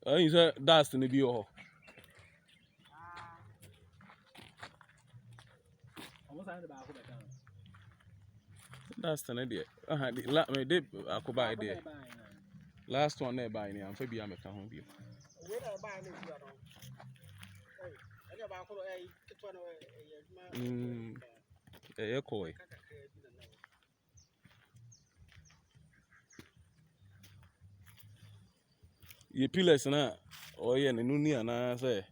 You said that's in the bio. That's an idea. Me did I could buy there. Last one there by me, I'm maybe I'm a home view. Koi. Ye pillars na or ye nuni and I say.